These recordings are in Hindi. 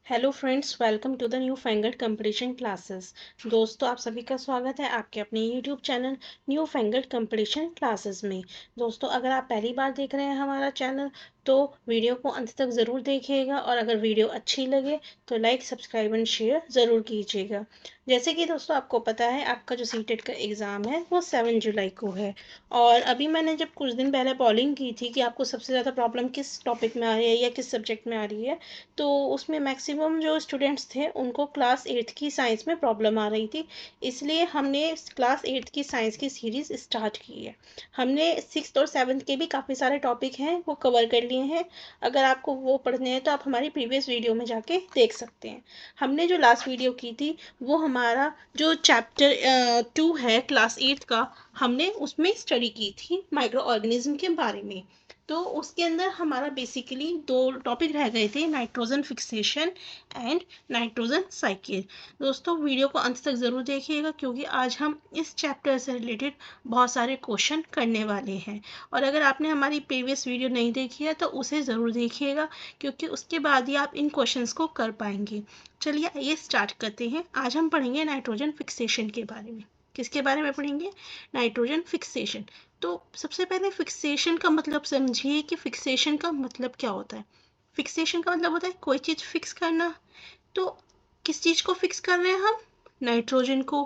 Hello friends, welcome to the newfangled competition classes. दोस्तों, आप सभी का स्वागत है आपके अपने YouTube channel newfangled competition classes में। दोस्तों, अगर आप पहली बार देख रहे हैं हमारा चैनल तो वीडियो को अंत तक ज़रूर देखिएगा और अगर वीडियो अच्छी लगे तो लाइक, सब्सक्राइब एंड शेयर ज़रूर कीजिएगा। जैसे कि दोस्तों आपको पता है, आपका जो सीटेट का एग्ज़ाम है वो 7 जुलाई को है। और अभी मैंने जब कुछ दिन पहले पोलिंग की थी कि आपको सबसे ज़्यादा प्रॉब्लम किस टॉपिक में आ रही है या किस सब्जेक्ट में आ रही है, तो उसमें मैक्सिमम जो स्टूडेंट्स थे उनको क्लास 8th की साइंस में प्रॉब्लम आ रही थी। इसलिए हमने क्लास 8th की साइंस की सीरीज़ स्टार्ट की है। हमने 6th और 7th के भी काफ़ी सारे टॉपिक हैं वो कवर कर लिए हैं। अगर आपको वो पढ़ने हैं तो आप हमारी प्रीवियस वीडियो में जाके देख सकते हैं। हमने जो लास्ट वीडियो की थी वो हमारा जो चैप्टर 2 है क्लास 8th का, हमने उसमें स्टडी की थी माइक्रो ऑर्गेनिज्म के बारे में। तो उसके अंदर हमारा बेसिकली दो टॉपिक रह गए थे, nitrogen fixation and nitrogen cycle. दोस्तों, वीडियो को अंत तक ज़रूर देखिएगा क्योंकि आज हम इस चैप्टर से रिलेटेड बहुत सारे क्वेश्चन करने वाले हैं। और अगर आपने हमारी प्रीवियस वीडियो नहीं देखी है तो उसे ज़रूर देखिएगा क्योंकि उसके बाद ही आप इन क्वेश्चंस को कर पाएंगे। चलिए आइए स्टार्ट करते हैं। आज हम पढ़ेंगे नाइट्रोजन फिक्सेशन के बारे में। किसके बारे में पढ़ेंगे? Nitrogen fixation. तो सबसे पहले फिक्सेशन का मतलब समझिए कि फिक्सेशन का मतलब क्या होता है। फिक्सेशन का मतलब होता है कोई चीज़ फिक्स करना। तो किस चीज़ को फिक्स कर रहे हैं हम? नाइट्रोजन को।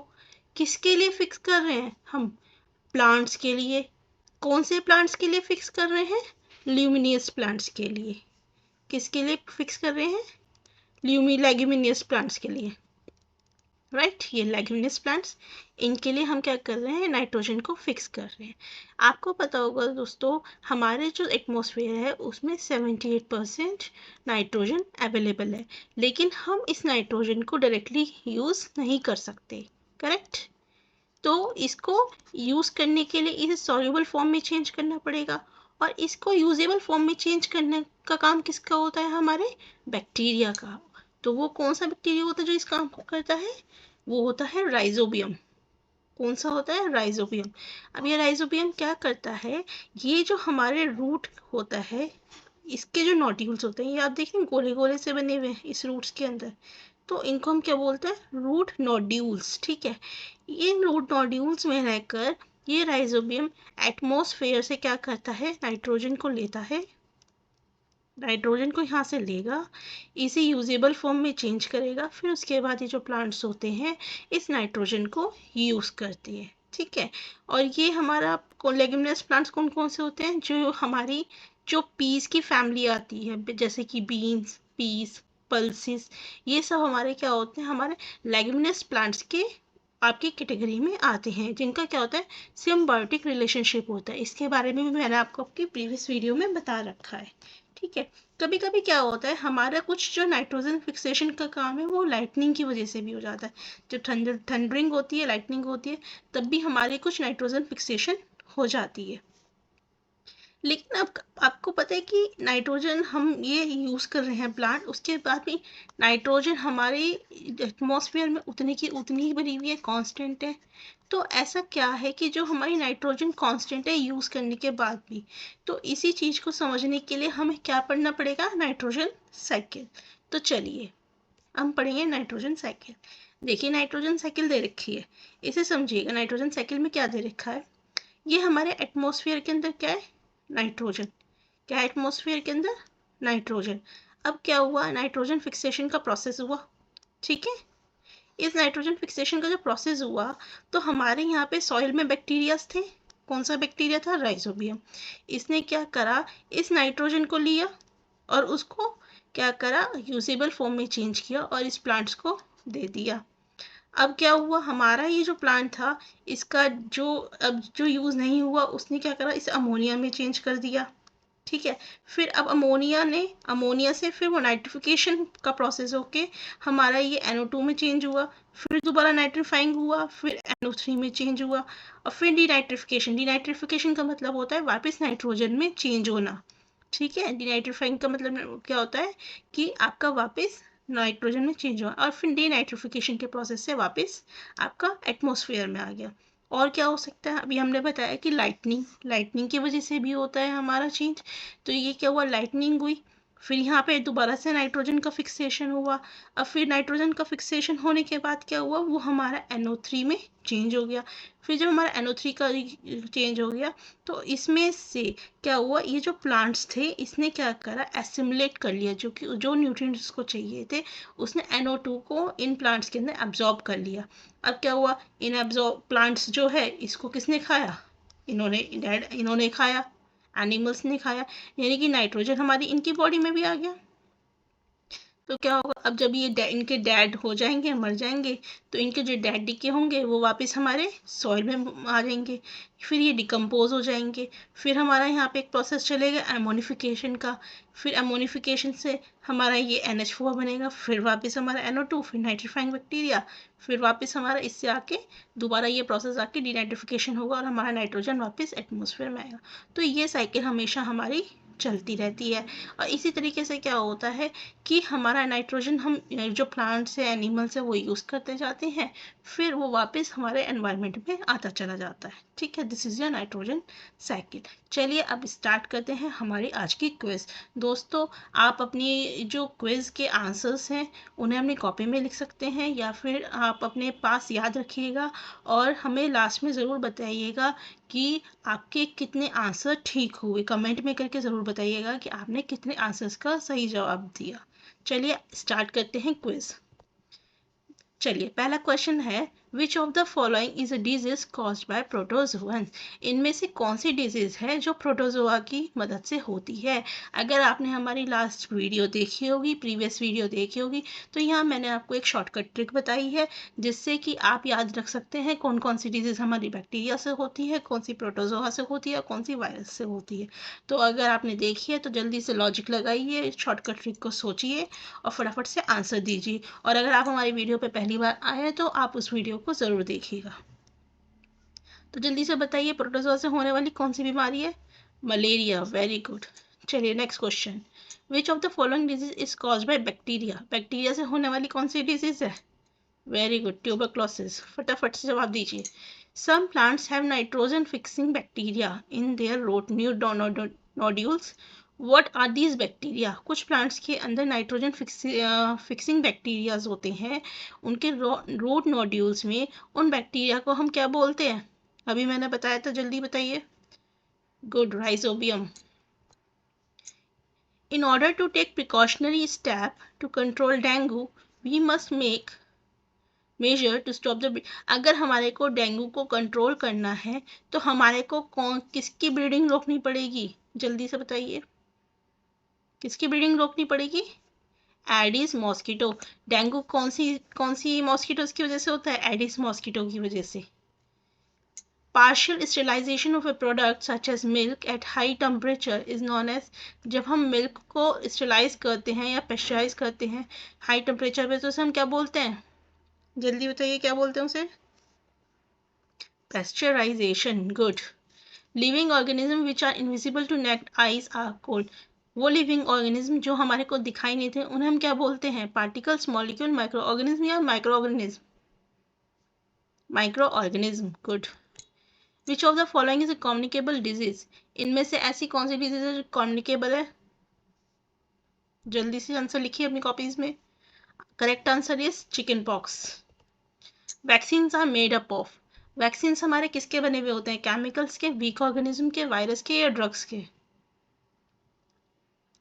किसके लिए फिक्स कर रहे हैं हम? प्लांट्स के लिए। कौन से प्लांट्स के लिए फिक्स कर रहे हैं? ल्यूमिनियस प्लांट्स के लिए। किसके लिए फिक्स कर रहे हैं? लेग्यूमिनियस प्लांट्स के लिए। राइट, ये लेग्यूमिनस प्लांट्स, इनके लिए हम क्या कर रहे हैं? नाइट्रोजन को फिक्स कर रहे हैं। आपको पता होगा दोस्तों, हमारे जो एटमॉस्फेयर है उसमें 78% नाइट्रोजन अवेलेबल है, लेकिन हम इस नाइट्रोजन को डायरेक्टली यूज़ नहीं कर सकते। करेक्ट? तो इसको यूज़ करने के लिए इसे सॉल्युबल फॉर्म में चेंज करना पड़ेगा और इसको यूजेबल फॉर्म में चेंज करने का काम किसका होता है? हमारे बैक्टीरिया का। तो वो कौन सा बैक्टीरिया होता है जो इस काम को करता है? वो होता है राइजोबियम। कौन सा होता है? राइजोबियम। अब ये राइजोबियम क्या करता है? ये जो हमारे रूट होता है, इसके जो नोड्यूल्स होते हैं, ये आप देख रहे हैं गोले गोले से बने हुए हैं इस रूट्स के अंदर, तो इनको हम क्या बोलते हैं? Root nodules. ठीक है, इन रूट नोड्यूल्स में रहकर ये राइजोबियम एटमॉस्फेयर से क्या करता है? नाइट्रोजन को लेता है। नाइट्रोजन को यहाँ से लेगा, इसे यूजेबल फॉर्म में चेंज करेगा, फिर उसके बाद ये जो प्लांट्स होते हैं इस नाइट्रोजन को यूज़ करते हैं। ठीक है, और ये हमारा लेग्यूमिनस प्लांट्स कौन कौन से होते हैं? जो हमारी जो पीस की फैमिली आती है, जैसे कि बीन्स, पीस, पल्सिस, ये सब हमारे क्या होते हैं? हमारे लेग्यूमिनस प्लांट्स के आपकी कैटेगरी में आते हैं, जिनका क्या होता है? सिम्बायोटिक रिलेशनशिप होता है। इसके बारे में भी मैंने आपको अपनी प्रीवियस वीडियो में बता रखा है। ठीक है, कभी कभी क्या होता है, हमारा कुछ जो नाइट्रोजन फिक्सेशन का काम है वो लाइटनिंग की वजह से भी हो जाता है। जब थंडरिंग होती है, लाइटनिंग होती है, तब भी हमारे कुछ नाइट्रोजन फिक्सेशन हो जाती है। लेकिन अब आपको पता है कि नाइट्रोजन हम ये यूज़ कर रहे हैं प्लांट, उसके बाद भी नाइट्रोजन हमारे एटमॉस्फेयर में उतनी की उतनी ही बनी हुई है, कांस्टेंट है। तो ऐसा क्या है कि जो हमारी नाइट्रोजन कांस्टेंट है यूज़ करने के बाद भी? तो इसी चीज़ को समझने के लिए हमें क्या पढ़ना पड़ेगा? Nitrogen cycle. तो चलिए हम पढ़ेंगे नाइट्रोजन साइकिल। देखिए, नाइट्रोजन साइकिल दे रखी है, इसे समझिएगा। नाइट्रोजन साइकिल में क्या दे रखा है? ये हमारे एटमॉस्फेयर के अंदर क्या है? नाइट्रोजन। क्या है एटमॉस्फेयर के अंदर? नाइट्रोजन। अब क्या हुआ? नाइट्रोजन फिक्सेशन का प्रोसेस हुआ। ठीक है, इस नाइट्रोजन फिक्सेशन का जो प्रोसेस हुआ, तो हमारे यहाँ पे सॉइल में बैक्टीरियाज थे। कौन सा बैक्टीरिया था? राइजोबियम। इसने क्या करा? इस नाइट्रोजन को लिया और उसको क्या करा? यूजेबल फॉर्म में चेंज किया और इस प्लांट्स को दे दिया। अब क्या हुआ? हमारा ये जो प्लांट था, इसका जो अब जो यूज़ नहीं हुआ, उसने क्या करा? इसे अमोनिया में चेंज कर दिया। ठीक है, फिर अब अमोनिया से फिर वो नाइट्रिफिकेशन का प्रोसेस होके हमारा ये NO2 में चेंज हुआ, फिर दोबारा नाइट्रीफाइंग हुआ, फिर NO3 में चेंज हुआ, और फिर डीनाइट्रिफिकेशन का मतलब होता है वापस नाइट्रोजन में चेंज होना। ठीक है, डीनाइट्रीफाइंग का मतलब क्या होता है कि आपका वापस नाइट्रोजन में चेंज हुआ और फिर डीनाइट्रिफिकेशन के प्रोसेस से वापस आपका एटमॉस्फेयर में आ गया। और क्या हो सकता है? अभी हमने बताया कि लाइटनिंग की वजह से भी होता है हमारा चेंज। तो ये क्या हुआ? लाइटनिंग हुई फिर यहाँ पे दोबारा से नाइट्रोजन का फिक्सेशन हुआ। अब फिर नाइट्रोजन का फिक्सेशन होने के बाद क्या हुआ, वो हमारा NO3 में चेंज हो गया। फिर जब हमारा NO3 का चेंज हो गया तो इसमें से क्या हुआ, ये जो प्लांट्स थे इसने क्या करा, एसिमुलेट कर लिया, जो न्यूट्रिएंट्स उसको चाहिए थे उसने NO2 को इन प्लांट्स के अंदर एब्जॉर्ब कर लिया। अब क्या हुआ, इन एब्जॉर्ब प्लांट्स जो है इसको किसने खाया, इन्होंने खाया, एनिमल्स ने खाया, यानी कि नाइट्रोजन हमारी इनकी बॉडी में भी आ गया। तो क्या होगा, अब जब ये इनके डैड हो जाएंगे, मर जाएंगे, तो इनके जो डैडी के होंगे वो वापस हमारे सॉइल में आ जाएंगे, फिर ये डिकम्पोज हो जाएंगे। फिर हमारा यहाँ पे एक प्रोसेस चलेगा एमोनिफिकेशन का। फिर एमोनिफिकेशन से हमारा ये NH4 बनेगा, फिर वापस हमारा NO2, फिर नाइट्रीफाइंग बैक्टीरिया, फिर वापस हमारा इससे आके दोबारा ये प्रोसेस आके डीनाइट्रिफिकेशन होगा और हमारा नाइट्रोजन वापस एटमॉस्फेयर में आएगा। तो ये साइकिल हमेशा हमारी चलती रहती है। और इसी तरीके से क्या होता है कि हमारा नाइट्रोजन हम जो प्लांट्स है, एनिमल्स है, वो यूज़ करते जाते हैं, फिर वो वापस हमारे एनवायरनमेंट में आता चला जाता है। ठीक है, this is your nitrogen cycle. चलिए अब स्टार्ट करते हैं हमारी आज की क्विज़। दोस्तों, आप अपनी जो क्विज़ के आंसर्स हैं उन्हें अपनी कॉपी में लिख सकते हैं या फिर आप अपने पास याद रखिएगा और हमें लास्ट में ज़रूर बताइएगा कि आपके कितने आंसर ठीक हुए। कमेंट में करके ज़रूर बताइएगा कि आपने कितने आंसर्स का सही जवाब दिया। चलिए स्टार्ट करते हैं क्विज। चलिए पहला क्वेश्चन है, which of the following is a disease caused by protozoans. इनमें से कौन सी डिजीज है जो प्रोटोजोआ की मदद से होती है। अगर आपने हमारी लास्ट वीडियो देखी होगी, प्रीवियस वीडियो देखी होगी, तो यहाँ मैंने आपको एक शॉर्टकट ट्रिक बताई है जिससे कि आप याद रख सकते हैं कौन कौन सी डिजीज हमारी बैक्टीरिया से होती है, कौन सी प्रोटोजोआ से होती है, कौन सी वायरस से होती है। तो अगर आपने देखी है तो जल्दी से लॉजिक लगाइए, शॉर्टकट ट्रिक को सोचिए और फटाफट से आंसर दीजिए। और अगर आप हमारी वीडियो पे पहली बार आए हैं तो आप उस वीडियो को ज़रूर देखिएगा। तो जल्दी से बताइए, प्रोटोजोआ से होने वाली कौन सी बीमारी है। Malaria, very good. चलिए next question, which of the following disease is caused by bacteria. Bacteria से होने वाली कौन सी डिजीज है। Very good, tuberculosis. फटाफट से जवाब दीजिए। Some plants have nitrogen fixing bacteria in their root nodules. What are these bacteria. कुछ प्लांट्स के अंदर नाइट्रोजन फिक्सिंग बैक्टीरियाज होते हैं, उनके रूट नोड्यूल्स में। उन बैक्टीरिया को हम क्या बोलते हैं, अभी मैंने बताया था, जल्दी बताइए। Good, rhizobium. In order to take precautionary step to control dengue, we must make measure to stop the. अगर हमारे को डेंगू को कंट्रोल करना है तो हमारे को किसकी ब्रीडिंग रोकनी पड़ेगी, जल्दी से बताइए, किसकी ब्रीडिंग रोकनी पड़ेगी। Aedes mosquito. डेंगू कौन सी मॉस्किटोज की वजह से होता है, एडिस मॉस्किटो की वजह से। Partial sterilization of a product such as milk at high temperature is non as. जब हम मिल्क को स्टेलाइज करते हैं या पेस्चराइज करते हैं हाई टेम्परेचर पे, तो उसे हम क्या बोलते हैं, जल्दी बताइए क्या बोलते हैं उसे। Pasteurization, good. Living organism which are invisible to naked eyes are called। वो लिविंग ऑर्गेनिज्म जो हमारे को दिखाई नहीं थे उन्हें हम क्या बोलते हैं, पार्टिकल्स, मॉलिक्यूल, माइक्रो ऑर्गेनिज्म या micro organism. Micro organism, good. Which of the following is a communicable disease. इनमें से ऐसी कौन सी डिजीज है जो कम्युनिकेबल है, जल्दी से आंसर लिखिए अपनी कॉपीज में। Correct answer is chicken pox. Vaccines are made up of. Vaccines हमारे किसके बने हुए होते हैं, केमिकल्स के, वीक ऑर्गेनिज्म के, वायरस के या ड्रग्स के।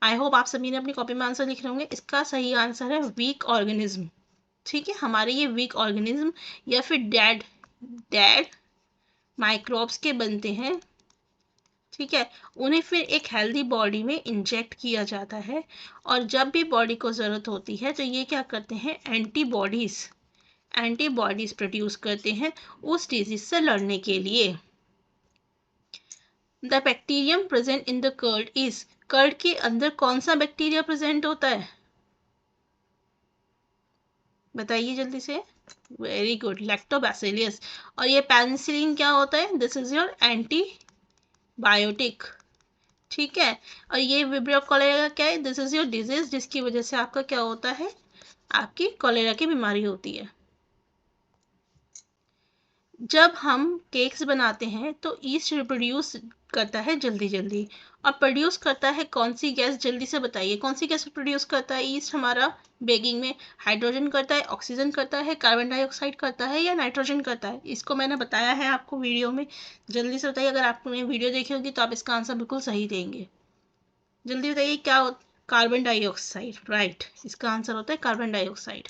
आई होप आप सभी ने अपनी कॉपी में आंसर लिख रहे होंगे। इसका सही आंसर है वीक ऑर्गेनिज्म। ठीक है, हमारे ये वीक ऑर्गेनिज्म या फिर डेड माइक्रोब्स के बनते हैं। ठीक है, उन्हें फिर एक हेल्दी बॉडी में इंजेक्ट किया जाता है और जब भी बॉडी को ज़रूरत होती है तो ये क्या करते हैं, एंटीबॉडीज प्रोड्यूस करते हैं उस डिजीज से लड़ने के लिए। The bacterium present in the curd is. Curd के अंदर कौन सा बैक्टीरिया प्रेजेंट होता है, बताइए जल्दी से। Very good, lactobacillus. और ये पेनिसिलिन क्या होता है, दिस इज योर एंटीबायोटिक। ठीक है, और ये विब्रियो कॉलेरा क्या है, दिस इज योर डिजीज जिसकी वजह से आपका क्या होता है, आपकी कॉलेरा की बीमारी होती है। जब हम केक्स बनाते हैं तो ईस्ट रिप्रोड्यूस करता है जल्दी जल्दी, और प्रोड्यूस करता है कौन सी गैस? जल्दी से बताइए, कौन सी गैस प्रोड्यूस करता है ईस्ट हमारा बेकिंग में? हाइड्रोजन करता है, ऑक्सीजन करता है, कार्बन डाइऑक्साइड करता है, या नाइट्रोजन करता है? इसको मैंने बताया है आपको वीडियो में, जल्दी से बताइए। अगर आपने वीडियो देखी होगी तो आप इसका आंसर बिल्कुल सही देंगे। जल्दी बताइए क्या कार्बन डाइऑक्साइड, राइट, इसका आंसर होता है carbon dioxide.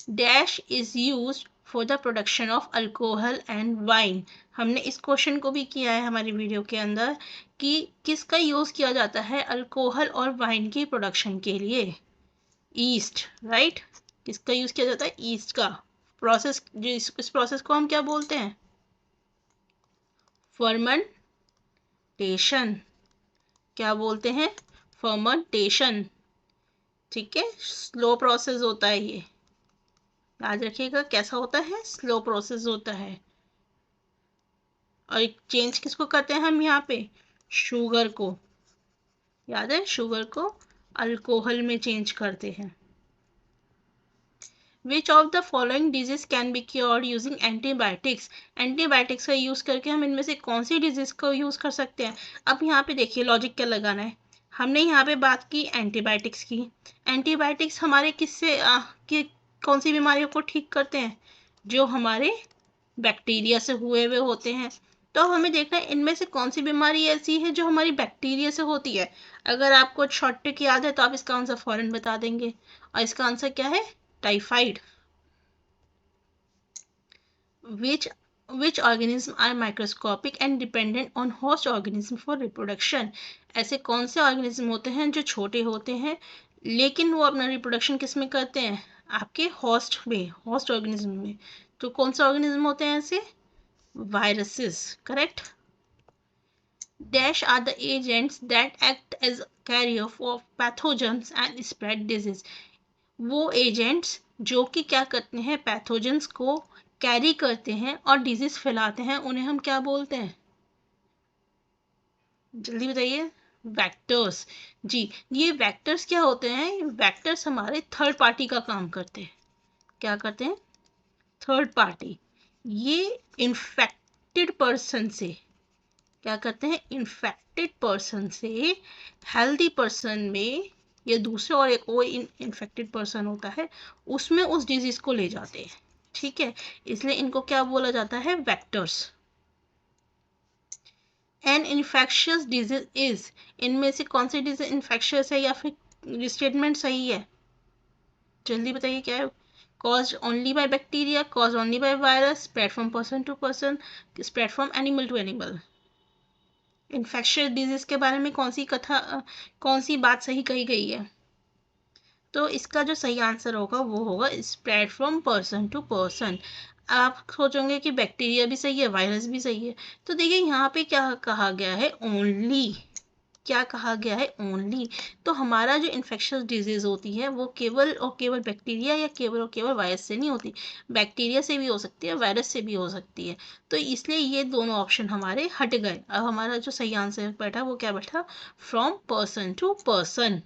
Dash is use for the production of alcohol and wine. हमने इस क्वेश्चन को भी किया है हमारी वीडियो के अंदर कि किसका यूज किया जाता है अल्कोहल और वाइन की प्रोडक्शन के लिए? East, right. किसका यूज किया जाता है? ईस्ट का। प्रोसेस, जो इस प्रोसेस को हम क्या बोलते हैं? फर्मेंटेशन। क्या बोलते हैं? फर्मेंटेशन। ठीक है, स्लो प्रोसेस होता है ये, याद रखिएगा। कैसा होता है? स्लो प्रोसेस होता है। और चेंज किसको करते हैं हम यहाँ पे? शुगर को, याद है, शुगर को अल्कोहल में चेंज करते हैं। विच of the following disease can be cured using antibiotics? Antibiotics का यूज करके हम इनमें से कौन सी डिजीज को यूज कर सकते हैं? अब यहाँ पे देखिए लॉजिक क्या लगाना है। हमने यहाँ पे बात की एंटीबायोटिक्स की। एंटीबायोटिक्स हमारे किससे कौन सी बीमारियों को ठीक करते हैं? जो हमारे बैक्टीरिया से हुए हुए होते हैं। तो अब हमें देखना है इनमें से कौन सी बीमारी ऐसी है जो हमारी बैक्टीरिया से होती है। अगर आपको शॉर्ट ट्रिक याद है तो आप इसका आंसर फौरन बता देंगे, और इसका आंसर क्या है? Typhoid. Which organisms are microscopic and dependent on host organism for reproduction? ऐसे कौन से ऑर्गेनिज्म होते हैं जो छोटे होते हैं लेकिन वो अपना रिप्रोडक्शन किस में करते हैं? आपके होस्ट में, होस्ट ऑर्गेनिज्म में। तो कौन से ऑर्गेनिज्म होते हैं ऐसे? Viruses, correct. Dash are the agents that act as carrier for pathogens and spread disease. वो एजेंट्स जो कि क्या करते हैं? पैथोजेंस को कैरी करते हैं और डिजीज फैलाते हैं, उन्हें हम क्या बोलते हैं? जल्दी बताइए। वेक्टर्स। जी, ये वेक्टर्स क्या होते हैं? वेक्टर्स हमारे थर्ड पार्टी का काम करते हैं। क्या करते हैं? Third party. ये इन्फेक्टेड पर्सन से क्या करते हैं? इन्फेक्टेड पर्सन से हेल्दी पर्सन में या दूसरे और एक और इन्फेक्टेड पर्सन होता है उसमें उस डिजीज को ले जाते हैं। ठीक है, इसलिए इनको क्या बोला जाता है? Vectors. An infectious disease is, इनमें से कौन सी डिजीज इन्फेक्शियस है या फिर स्टेटमेंट सही है? जल्दी बताइए क्या है? caused only by bacteria, caused only by virus, spread from person to person, spread from animal to animal. Infectious disease के बारे में कौन सी बात सही कही गई है? तो इसका जो सही आंसर होगा वो होगा spread from person to person. आप सोचोगे कि बैक्टीरिया भी सही है, वायरस भी सही है, तो देखिए यहाँ पे क्या कहा गया है? ओनली। क्या कहा गया है? ओनली। तो हमारा जो इन्फेक्शियस डिजीज होती है वो केवल और केवल बैक्टीरिया या केवल और केवल वायरस से नहीं होती, बैक्टीरिया से भी हो सकती है, वायरस से भी हो सकती है। तो इसलिए ये दोनों ऑप्शन हमारे हट गए। अब हमारा जो सही आंसर बैठा वो क्या बैठा? From person to person.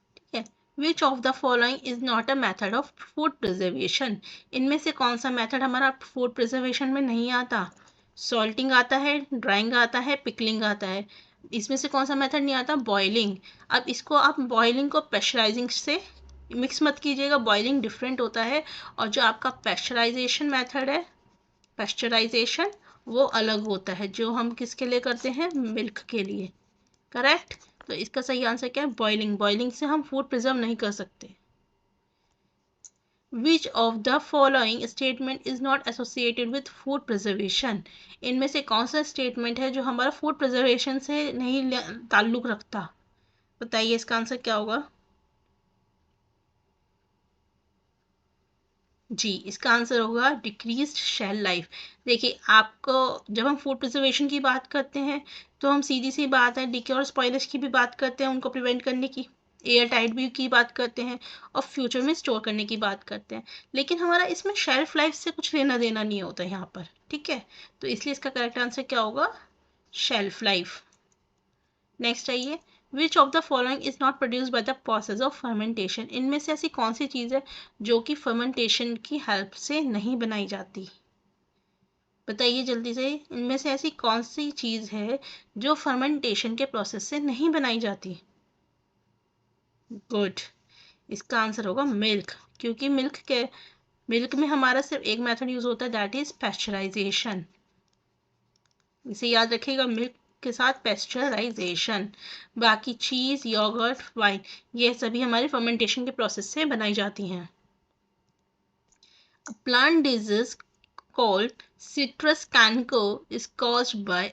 ठीक है। Which of the following is not a method of food preservation? इनमें से कौन सा मैथड हमारा फूड प्रिजर्वेशन में नहीं आता? सॉल्टिंग आता है, ड्राइंग आता है, पिकलिंग आता है। इसमें से कौन सा मेथड नहीं आता? बॉइलिंग। अब इसको आप बॉइलिंग को प्रेशराइजिंग से मिक्स मत कीजिएगा, बॉइलिंग डिफरेंट होता है, और जो आपका प्रेशराइजेशन मेथड है, पेस्चराइजेशन, वो अलग होता है, जो हम किसके लिए करते हैं? मिल्क के लिए, करेक्ट। तो इसका सही आंसर क्या है? बॉइलिंग। बॉइलिंग से हम फूड प्रिजर्व नहीं कर सकते। Which of the following statement is not associated with food preservation? इनमें से कौन सा स्टेटमेंट है जो हमारा फूड प्रिजर्वेशन से नहीं ताल्लुक रखता? बताइए इसका आंसर क्या होगा? जी, इसका आंसर होगा डिक्रीज्ड शेल लाइफ। देखिए आपको, जब हम फूड प्रिजर्वेशन की बात करते हैं तो हम सीधी सी बात है डिके और स्पॉयलेज की भी बात करते हैं, उनको प्रिवेंट करने की, एयर टाइट भी की बात करते हैं, और फ्यूचर में स्टोर करने की बात करते हैं। लेकिन हमारा इसमें शेल्फ लाइफ से कुछ लेना देना नहीं होता यहाँ पर। ठीक है, तो इसलिए इसका करेक्ट आंसर क्या होगा? Shelf life. नेक्स्ट आइए। विच of the following is not produce by the process of fermentation? इनमें से ऐसी कौन सी चीज़ है जो कि फर्मेंटेशन की हेल्प से नहीं बनाई जाती? बताइए जल्दी से, इनमें से ऐसी कौन सी चीज़ है जो फर्मेंटेशन के प्रोसेस से नहीं बनाई जाती? गुड, इसका आंसर होगा मिल्क, क्योंकि मिल्क में हमारा सिर्फ एक मेथड यूज होता है, दैट इज पेस्चराइजेशन। इसे याद रखिएगा, मिल्क के साथ पेस्चराइजेशन। बाकी चीज़, योगर्ट, वाइन, ये सभी हमारे फर्मेंटेशन के प्रोसेस से बनाई जाती हैं। A plant disease called citrus canker is caused by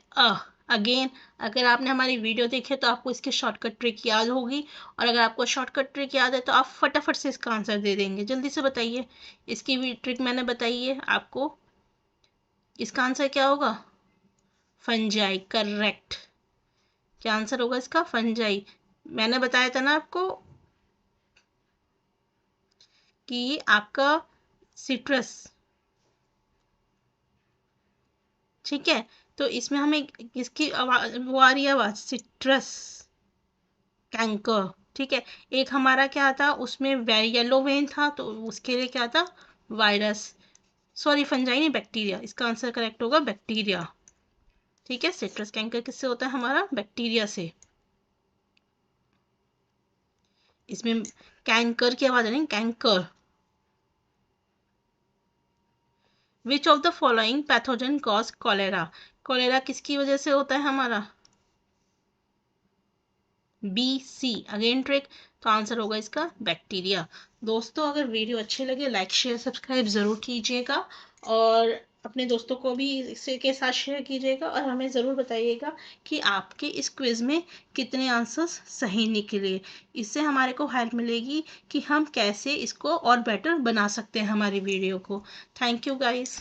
again, अगर आपने हमारी वीडियो देखी है तो आपको इसकी शॉर्टकट ट्रिक याद होगी, और अगर आपको शॉर्टकट ट्रिक याद है तो आप फटाफट से इसका आंसर दे देंगे। जल्दी से बताइए, इसकी भी ट्रिक मैंने बताई है आपको। इसका आंसर क्या होगा? Fungi, correct. क्या आंसर होगा इसका? फंजाई। मैंने बताया था ना आपको कि आपका सिट्रस, ठीक है, तो इसमें हमें किसकी आवाज वो आ रही है? आवाज सिट्रस कैंकर, ठीक है। एक हमारा क्या था, उसमें येलो वेन था, तो उसके लिए क्या था? वायरस, सॉरी फंजाई नहीं, बैक्टीरिया। इसका आंसर करेक्ट होगा बैक्टीरिया, ठीक है। सिट्रस कैंकर किससे होता है? हमारा बैक्टीरिया से। इसमें कैंकर की आवाज है नहीं, canker. Which of the following pathogen cause cholera? Cholera किसकी वजह से होता है हमारा? बी, सी, अगेन ट्रिक। तो आंसर होगा इसका बैक्टीरिया। दोस्तों, अगर वीडियो अच्छे लगे लाइक शेयर सब्सक्राइब ज़रूर कीजिएगा, और अपने दोस्तों को भी इसके के साथ शेयर कीजिएगा, और हमें ज़रूर बताइएगा कि आपके इस क्विज़ में कितने आंसर्स सही निकले। इससे हमारे को हेल्प मिलेगी कि हम कैसे इसको और बेटर बना सकते हैं हमारी वीडियो को। Thank you guys.